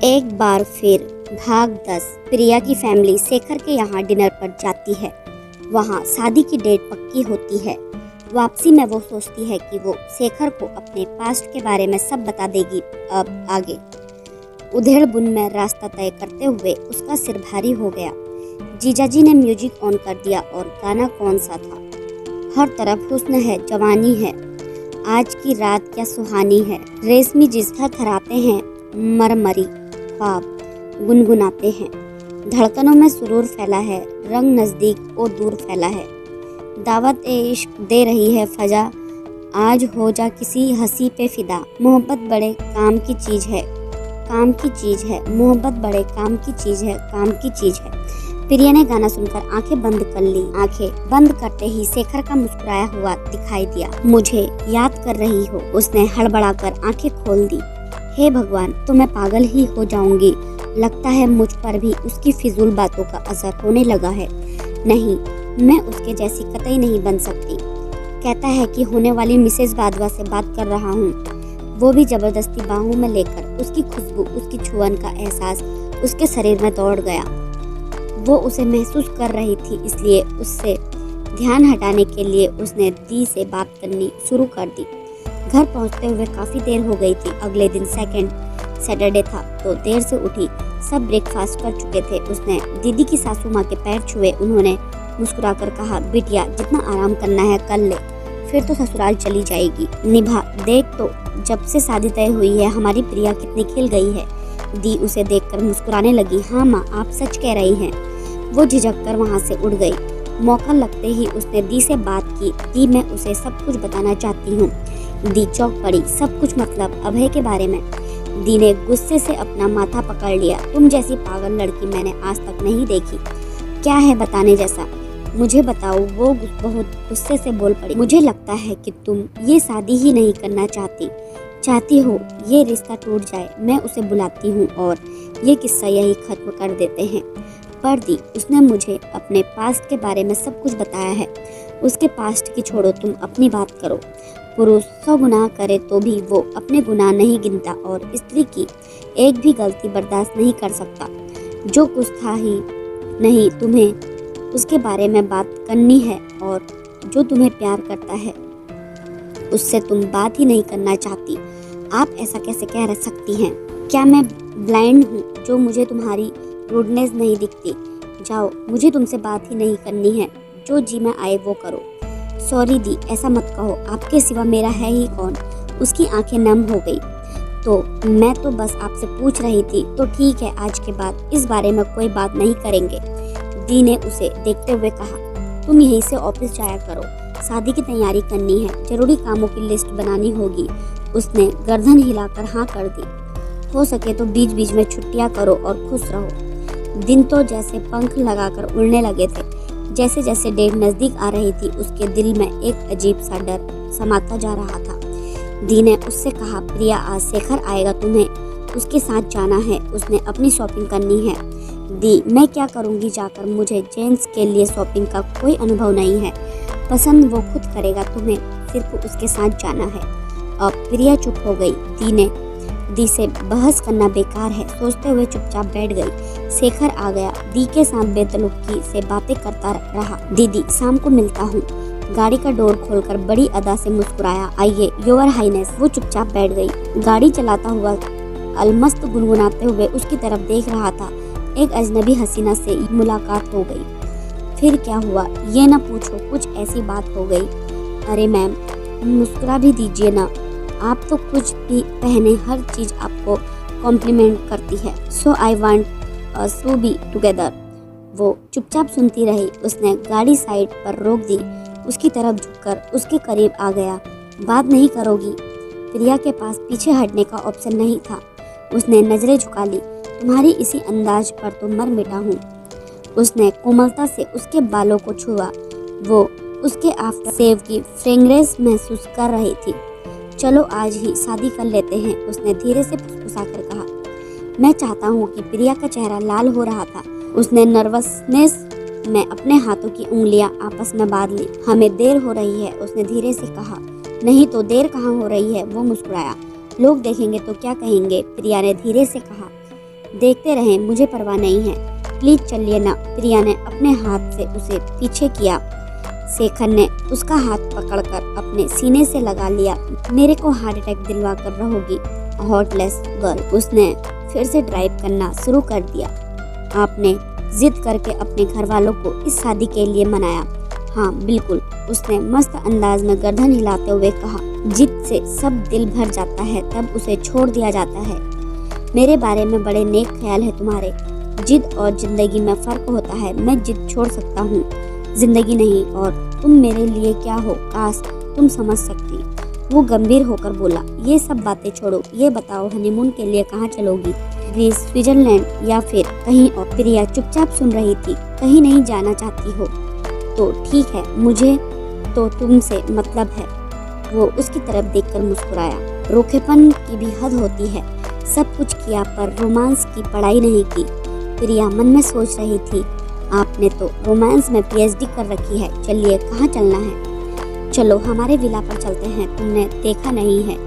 एक बार फिर भाग 10। प्रिया की फैमिली शेखर के यहाँ डिनर पर जाती है। वहाँ शादी की डेट पक्की होती है। वापसी में वो सोचती है कि वो शेखर को अपने पास्ट के बारे में सब बता देगी। अब आगे उधेड़ बुन में रास्ता तय करते हुए उसका सिर भारी हो गया। जीजाजी ने म्यूजिक ऑन कर दिया और गाना कौन सा था। हर तरफ हुस्न है, जवानी है, आज की रात क्या सुहानी है। रेशमी जिस्ता थराते हैं, मरमरी ख्वाब गुनगुनाते हैं। धड़कनों में सुरूर फैला है, रंग नजदीक और दूर फैला है। दावत ए इश्क दे रही है फजा, आज हो जा किसी हंसी पे फिदा। मोहब्बत बड़े काम की चीज है, काम की चीज है। मोहब्बत बड़े काम की चीज है, काम की चीज है। प्रिया ने गाना सुनकर आंखें बंद कर ली। आंखें बंद करते ही शेखर का मुस्कुराया हुआ दिखाई दिया। मुझे याद कर रही हो? उसने हड़बड़ाकर आंखें खोल दी। हे भगवान, तो मैं पागल ही हो जाऊंगी। लगता है मुझ पर भी उसकी फिजूल बातों का असर होने लगा है। नहीं, मैं उसके जैसी कतई नहीं बन सकती। कहता है कि होने वाली मिसेज बादवा से बात कर रहा हूँ। वो भी जबरदस्ती बाहों में लेकर। उसकी खुशबू, उसकी छुअन का एहसास उसके शरीर में दौड़ गया। वो उसे महसूस कर रही थी, इसलिए उससे ध्यान हटाने के लिए उसने दी से बात करनी शुरू कर दी। घर पहुंचते हुए काफ़ी देर हो गई थी। अगले दिन सेकंड सैटरडे था तो देर से उठी। सब ब्रेकफास्ट कर चुके थे। उसने दीदी की सासू माँ के पैर छुए। उन्होंने मुस्कुराकर कहा, बिटिया जितना आराम करना है कर ले, फिर तो ससुराल चली जाएगी। निभा, देख तो जब से शादी तय हुई है हमारी प्रिया कितनी खिल गई है। दी उसे देखकर मुस्कुराने लगी। हाँ माँ, आप सच कह रही हैं। वो झिझक कर वहाँ से उड़ गई। मौका लगते ही उसने दी से बात की। दी, मैं उसे सब कुछ बताना चाहती हूँ। दी चौंक पड़ी। सब कुछ मतलब अभय के बारे में? दी ने गुस्से से अपना माथा पकड़ लिया। तुम जैसी पागल लड़की मैंने आज तक नहीं देखी। क्या है बताने जैसा? मुझे बताओ। वो बहुत गुस्से से बोल पड़ी। मुझे लगता है कि तुम ये शादी ही नहीं करना चाहती हो ये रिश्ता टूट जाए। मैं उसे बुलाती हूँ और ये किस्सा यही खत्म कर देते हैं। पर दी, उसने मुझे अपने पास्ट के बारे में सब कुछ बताया है। उसके पास्ट की छोड़ो, तुम अपनी बात करो। पुरुष 100 गुनाह करे तो भी वो अपने गुनाह नहीं गिनता और स्त्री की एक भी गलती बर्दाश्त नहीं कर सकता। जो कुछ था ही नहीं, तुम्हें उसके बारे में बात करनी है और जो तुम्हें प्यार करता है उससे तुम बात ही नहीं करना चाहती। आप ऐसा कैसे कह सकती हैं? क्या मैं ब्लाइंड हूँ जो मुझे तुम्हारी रूडनेस नहीं दिखती? जाओ, मुझे तुमसे बात ही नहीं करनी है। जो जी में आए वो करो। सॉरी दी, ऐसा मत कहो। आपके सिवा मेरा है ही कौन? उसकी आंखें नम हो गई। तो मैं तो बस आपसे पूछ रही थी। तो ठीक है, आज के बाद इस बारे में कोई बात नहीं करेंगे। दी ने उसे देखते हुए कहा, तुम यहीं से ऑफिस जाया करो। शादी की तैयारी करनी है, जरूरी कामों की लिस्ट बनानी होगी। उसने गर्दन हिलाकर हाँ कर दी। हो सके तो बीच बीच में छुट्टियां करो और खुश रहो। दिन तो जैसे पंख लगाकर उड़ने लगे थे। जैसे जैसे डेट नजदीक आ रही थी उसके दिल में एक अजीब सा डर समाता जा रहा था। दी ने उससे कहा, प्रिया आज शेखर आएगा, तुम्हें उसके साथ जाना है। उसने अपनी शॉपिंग करनी है। दी, मैं क्या करूँगी जाकर? मुझे जेंट्स के लिए शॉपिंग का कोई अनुभव नहीं है। पसंद वो खुद करेगा, तुम्हें सिर्फ उसके साथ जाना है। अब प्रिया चुप हो गई। दी से बहस करना बेकार है, सोचते हुए चुपचाप बैठ गई। शेखर आ गया। दी के साथ बेतलुकी से बातें करता रहा। दीदी, शाम को मिलता हूँ। गाड़ी का डोर खोलकर बड़ी अदा से मुस्कुराया। आइए योर हाईनेस। वो चुपचाप बैठ गई। गाड़ी चलाता हुआ अलमस्त गुनगुनाते हुए उसकी तरफ देख रहा था। एक अजनबी हसीना से मुलाकात हो गई। फिर क्या हुआ ये न पूछो, कुछ ऐसी बात हो गई। अरे मैम, मुस्कुरा भी दीजिए ना। आप तो कुछ भी पहने हर चीज आपको कॉम्प्लीमेंट करती है। So I want us to be together. वो चुपचाप सुनती रही। उसने गाड़ी साइड पर रोक दी। उसकी तरफ झुककर उसके करीब आ गया। बात नहीं करोगी? प्रिया के पास पीछे हटने का ऑप्शन नहीं था। उसने नजरें झुका ली। तुम्हारी इसी अंदाज पर तो मर मिटा हूँ। उसने कोमलता से उसके बालों को छुआ। वो उसके आफ्टर सेव की फ्रेग्रेंस महसूस कर रही थी। चलो आज ही शादी कर लेते हैं, उसने धीरे से फुसफुसाकर कहा। मैं चाहता हूँ कि प्रिया का चेहरा लाल हो रहा था। उसने नर्वसनेस में अपने हाथों की उंगलियां आपस में बांध ली। हमें देर हो रही है, उसने धीरे से कहा। नहीं तो देर कहाँ हो रही है? वो मुस्कुराया। लोग देखेंगे तो क्या कहेंगे? प्रिया ने धीरे से कहा। देखते रहें, मुझे परवाह नहीं है, प्लीज चलिए ना। प्रिया ने अपने हाथ से उसे पीछे किया। शेखर ने उसका हाथ पकड़कर अपने सीने से लगा लिया। मेरे को हार्ट अटैक दिलवा कर रहोगी हॉटलेस गर्ल। उसने फिर से ड्राइव करना शुरू कर दिया। आपने जिद करके अपने घर वालों को इस शादी के लिए मनाया? हाँ बिल्कुल, उसने मस्त अंदाज में गर्दन हिलाते हुए कहा। जिद से सब दिल भर जाता है, तब उसे छोड़ दिया जाता है। मेरे बारे में बड़े नेक ख्याल है तुम्हारे। जिद और जिंदगी में फर्क होता है। मैं जिद छोड़ सकता हूँ, जिंदगी नहीं। और तुम मेरे लिए क्या हो, काश तुम समझ सकती। वो गंभीर होकर बोला, ये सब बातें छोड़ो, ये बताओ हनीमून के लिए कहाँ चलोगी? ग्रीस, स्विट्जरलैंड या फिर कहीं और? प्रिया चुपचाप सुन रही थी। कहीं नहीं जाना चाहती हो तो ठीक है, मुझे तो तुमसे मतलब है। वो उसकी तरफ देखकर मुस्कुराया। रोखेपन की भी हद होती है। सब कुछ किया पर रोमांस की पढ़ाई नहीं की। प्रिया मन में सोच रही थी, आपने तो रोमांस में पीएचडी कर रखी है। चलिए, कहाँ चलना है? चलो हमारे विला पर चलते हैं, तुमने देखा नहीं है।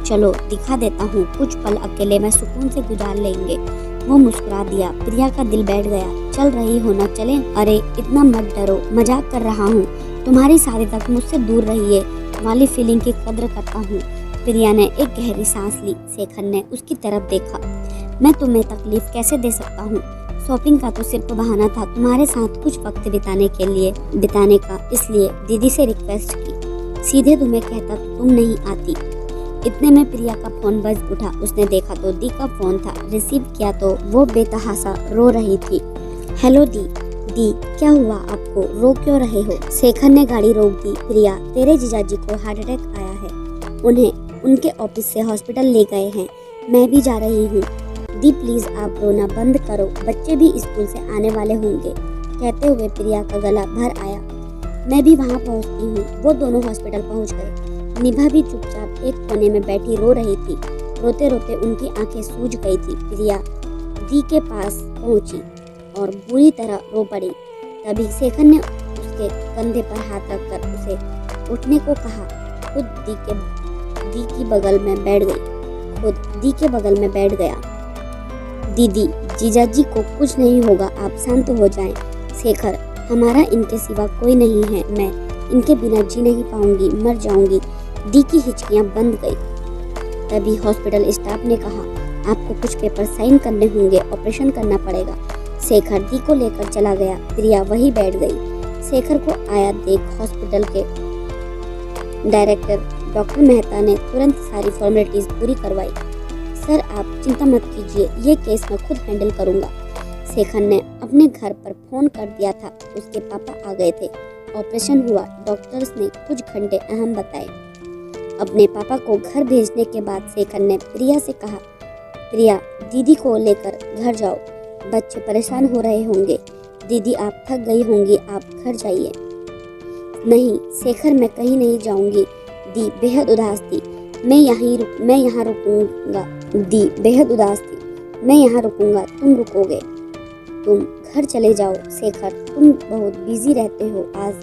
चलो दिखा देता हूँ, कुछ पल अकेले में सुकून से गुजार लेंगे। वो मुस्कुरा दिया। प्रिया का दिल बैठ गया। चल रही हो ना? चले? अरे इतना मत डरो, मजाक कर रहा हूँ। तुम्हारी शादी तक मुझसे दूर रहिए वाली फीलिंग की कद्र करता हूँ। प्रिया ने एक गहरी सांस ली। शेखर ने उसकी तरफ देखा। मैं तुम्हें तकलीफ कैसे दे सकता हूँ? शॉपिंग का तो सिर्फ बहाना था तुम्हारे साथ कुछ वक्त बिताने का, इसलिए दीदी से रिक्वेस्ट की। सीधे तुम्हें कहता तो तुम नहीं आती। इतने में प्रिया का फोन बज उठा। उसने देखा तो दी का फोन था। रिसीव किया तो वो बेतहासा रो रही थी। हेलो दी। दी, क्या हुआ आपको? रो क्यों रहे हो? शेखर ने गाड़ी रोक दी। प्रिया, तेरे जीजाजी को हार्ट अटैक आया है, उन्हें उनके ऑफिस से हॉस्पिटल ले गए हैं। मैं भी जा रही हूँ। दी प्लीज आप रोना बंद करो, बच्चे भी स्कूल से आने वाले होंगे। कहते हुए प्रिया का गला भर आया। मैं भी वहाँ पहुँचती हूँ। वो दोनों हॉस्पिटल पहुँच गए। निभा भी चुपचाप एक कोने में बैठी रो रही थी। रोते रोते उनकी आंखें सूज गई थी। प्रिया दी के पास पहुंची और बुरी तरह रो पड़ी। तभी शेखर ने उसके कंधे पर हाथ रखकर उसे उठने को कहा। खुद दी की बगल में बैठ गया। दीदी, जीजाजी को कुछ नहीं होगा, आप शांत हो जाएं। शेखर, हमारा इनके सिवा कोई नहीं है। मैं इनके बिना जी नहीं पाऊंगी, मर जाऊंगी। दी की हिचकियां बंद गई। तभी हॉस्पिटल स्टाफ ने कहा, आपको कुछ पेपर साइन करने होंगे, ऑपरेशन करना पड़ेगा। शेखर दी को लेकर चला गया। प्रिया वहीं बैठ गई। शेखर को आया देख हॉस्पिटल के डायरेक्टर डॉक्टर मेहता ने तुरंत सारी फॉर्मेलिटीज पूरी करवाई। सर आप चिंता मत कीजिए, ये केस मैं खुद हैंडल करूंगा। शेखर ने अपने घर पर फोन कर दिया था। उसके पापा आ गए थे। ऑपरेशन हुआ। डॉक्टर्स ने कुछ घंटे अहम बताए। अपने पापा को घर भेजने के बाद शेखर ने प्रिया से कहा, प्रिया दीदी को लेकर घर जाओ, बच्चे परेशान हो रहे होंगे। दीदी आप थक गई होंगी, आप घर जाइए। नहीं शेखर, मैं कहीं नहीं जाऊंगी। दी बेहद उदास थी। मैं यहाँ रुकूंगा। दी बेहद उदास थी। मैं यहाँ रुकूंगा, तुम रुकोगे? तुम घर चले जाओ। शेखर, तुम बहुत बिजी रहते हो, आज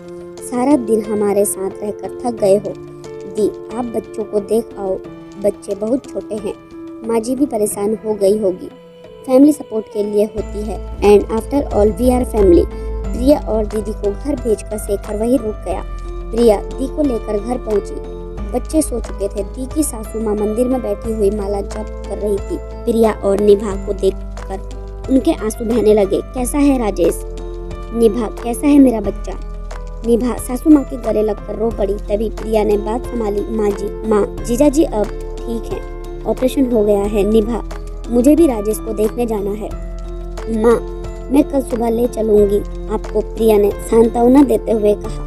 सारा दिन हमारे साथ रहकर थक गए हो। दी आप बच्चों को देख आओ, बच्चे बहुत छोटे हैं। माँ जी भी परेशान हो गई होगी। फैमिली सपोर्ट के लिए होती है। And after all we are family. Priya और दीदी को घर भेजकर शेखर वहीं रुक गया। प्रिया दी को लेकर घर पहुंची। बच्चे सो चुके थे। दी की सासू माँ मंदिर में बैठी हुई माला जप कर रही थी। प्रिया और निभा को देखकर उनके आंसू बहने लगे। कैसा है राजेश? निभा, कैसा है मेरा बच्चा? निभा सासू माँ के गले लगकर रो पड़ी। तभी प्रिया ने बात संभाली। माँ जीजाजी अब ठीक है, ऑपरेशन हो गया है। निभा, मुझे भी राजेश को देखने जाना है। माँ मैं कल सुबह ले चलूंगी आपको, प्रिया ने सांत्वना देते हुए कहा।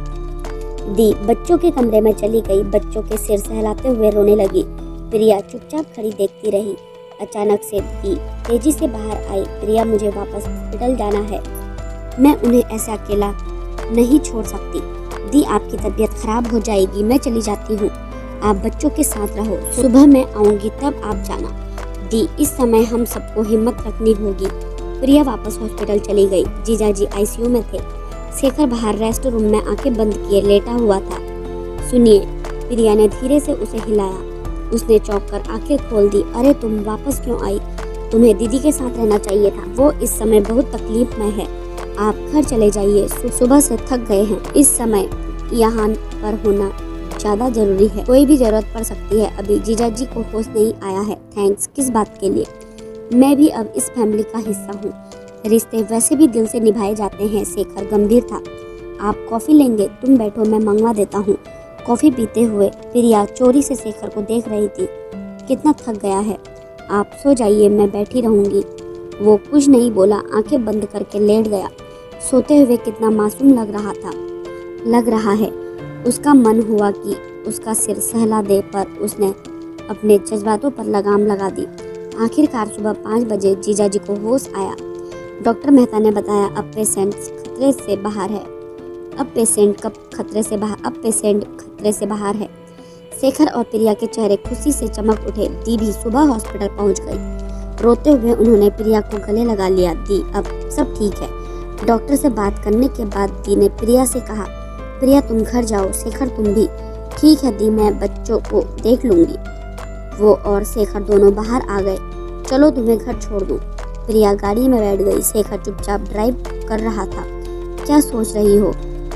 दी बच्चों के कमरे में चली गई। बच्चों के सिर सहलाते हुए रोने लगी। प्रिया चुपचाप खड़ी देखती रही। अचानक से दी तेजी से बाहर आई। प्रिया मुझे वापस हॉस्पिटल जाना है, मैं उन्हें ऐसे अकेला नहीं छोड़ सकती। दी आपकी तबीयत खराब हो जाएगी, मैं चली जाती हूँ, आप बच्चों के साथ रहो, सुबह मैं आऊंगी तब आप जाना। दी इस समय हम सबको हिम्मत रखनी होगी। प्रिया वापस हॉस्पिटल चली गई। जीजाजी आईसीयू में थे। शेखर बाहर रेस्ट रूम में आंखें बंद किए लेटा हुआ था। सुनिए, प्रिया ने धीरे से उसे हिलाया। उसने चौंक कर आंखें खोल दी। अरे तुम वापस क्यों आई? तुम्हें दीदी के साथ रहना चाहिए था, वो इस समय बहुत तकलीफ में है। आप घर चले जाइए, सुबह से थक गए हैं। इस समय यहाँ पर होना ज्यादा जरूरी है, कोई भी जरूरत पड़ सकती है। अभी जीजाजी को होश नहीं आया है। थैंक्स किस बात के लिए, मैं भी अब इस फैमिली का हिस्सा हूँ। रिश्ते वैसे भी दिल से निभाए जाते हैं। शेखर गंभीर था। आप कॉफी लेंगे? तुम बैठो, मैं मंगवा देता हूँ। कॉफी पीते हुए प्रिया चोरी से शेखर को देख रही थी। कितना थक गया है, आप सो जाइए, मैं बैठी रहूंगी। वो कुछ नहीं बोला, आंखें बंद करके लेट गया। सोते हुए कितना मासूम लग रहा है। उसका मन हुआ कि उसका सिर सहला दे, पर उसने अपने जज्बातों पर लगाम लगा दी। आखिरकार सुबह 5 बजे जीजाजी को होश आया। डॉक्टर मेहता ने बताया अब पेशेंट खतरे से बाहर है। शेखर और प्रिया के चेहरे खुशी से चमक उठे। दी भी सुबह हॉस्पिटल पहुंच गई। रोते हुए उन्होंने प्रिया को गले लगा लिया। दी अब सब ठीक है। डॉक्टर से बात करने के बाद दी ने प्रिया से कहा, प्रिया तुम घर जाओ, शेखर तुम भी। ठीक है दी, मैं बच्चों को देख लूंगी। वो और शेखर दोनों बाहर आ गए। चलो तुम्हें घर छोड़ दूं। प्रिया गाड़ी में बैठ गई। शेखर चुपचाप ड्राइव कर रहा था। क्या सोच रही हो?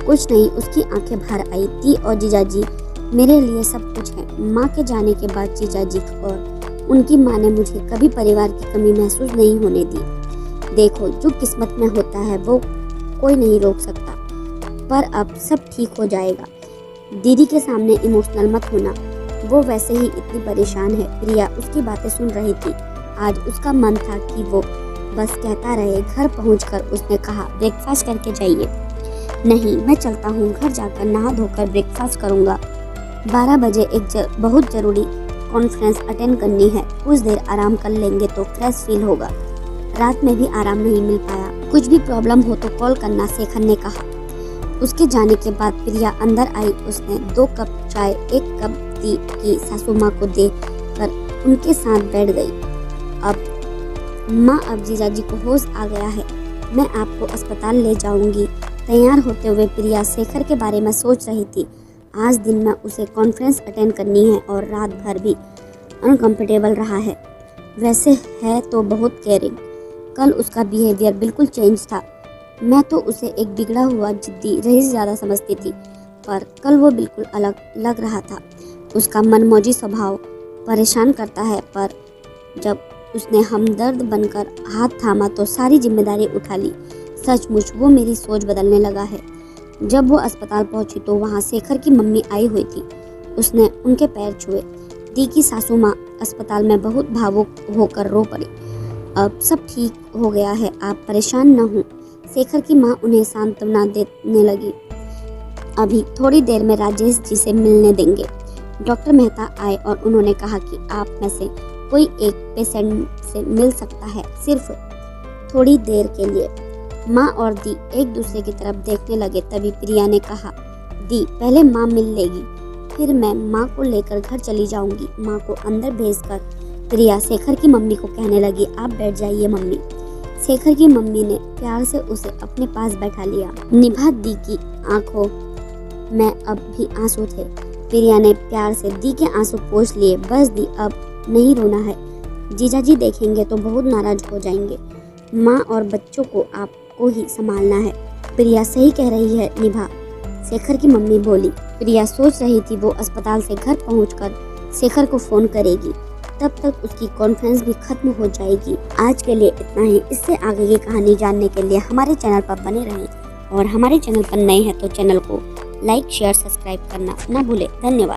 कुछ नहीं, उसकी आंखें भर आई। दी और जीजाजी मेरे लिए सब कुछ है। माँ के जाने के बाद जीजाजी और उनकी माँ ने मुझे कभी परिवार की कमी महसूस नहीं होने दी। देखो, जो किस्मत में होता है वो कोई नहीं रोक सकता, पर अब सब ठीक हो जाएगा। दीदी के सामने इमोशनल मत होना, वो वैसे ही इतनी परेशान है। प्रिया उसकी बातें सुन रही थी। आज उसका मन था कि वो बस कहता रहे। घर पहुंचकर उसने कहा, ब्रेकफास्ट करके जाइए। नहीं, मैं चलता हूँ, घर जाकर नहा धोकर ब्रेकफास्ट करूँगा। 12 बजे एक बहुत ज़रूरी कॉन्फ्रेंस अटेंड करनी है। कुछ देर आराम कर लेंगे तो फ्रेश फील होगा। रात में भी आराम नहीं मिल पाया। कुछ भी प्रॉब्लम हो तो कॉल करना, शेखर ने कहा। उसके जाने के बाद प्रिया अंदर आई। उसने 2 कप चाय, 1 कप दी की सासू माँ को देकर उनके साथ बैठ गई। अब जीजाजी को होश आ गया है, मैं आपको अस्पताल ले जाऊंगी। तैयार होते हुए प्रिया शेखर के बारे में सोच रही थी। आज दिन में उसे कॉन्फ्रेंस अटेंड करनी है और रात भर भी अनकंफर्टेबल रहा है। वैसे है तो बहुत केयरिंग। कल उसका बिहेवियर बिल्कुल चेंज था। मैं तो उसे एक बिगड़ा हुआ जिद्दी रईस ज़्यादा समझती थी, पर कल वो बिल्कुल अलग लग रहा था। उसका मनमौजी स्वभाव परेशान करता है, पर जब उसने हमदर्द बनकर हाथ थामा तो सारी जिम्मेदारी उठा ली। सचमुच वो मेरी सोच बदलने लगा है। जब वो अस्पताल पहुंची तो वहाँ शेखर की मम्मी आई हुई थी। उसने उनके पैर छुए। दी की सासू माँ अस्पताल में बहुत भावुक होकर रो पड़ी। अब सब ठीक हो गया है, आप परेशान न हों। शेखर की माँ उन्हें सांत्वना देने लगी। अभी थोड़ी देर में राजेश जी से मिलने देंगे। डॉक्टर मेहता आए और उन्होंने कहा कि आप में से कोई एक पेशेंट से मिल सकता है, सिर्फ थोड़ी देर के लिए। माँ और दी एक दूसरे की तरफ देखने लगे। तभी प्रिया ने कहा, दी पहले माँ मिल लेगी, फिर मैं माँ को लेकर घर चली जाऊंगी। माँ को अंदर भेजकर प्रिया शेखर की मम्मी को कहने लगी, आप बैठ जाइए मम्मी। शेखर की मम्मी ने प्यार से उसे अपने पास बैठा लिया। निभा दी की आंखों में अब भी आंसू थे। प्रिया ने प्यार से दी के आंसू पोंछ लिए। बस दी, अब नहीं रोना है, जीजाजी देखेंगे तो बहुत नाराज हो जाएंगे। माँ और बच्चों को आपको ही संभालना है। प्रिया सही कह रही है निभा, शेखर की मम्मी बोली। प्रिया सोच रही थी वो अस्पताल से घर पहुंचकर शेखर को फोन करेगी, तब तक उसकी कॉन्फ्रेंस भी खत्म हो जाएगी। आज के लिए इतना ही। इससे आगे की कहानी जानने के लिए हमारे चैनल पर बने रहें, और हमारे चैनल पर नए हैं तो चैनल को लाइक, शेयर, सब्सक्राइब करना ना भूलें। धन्यवाद।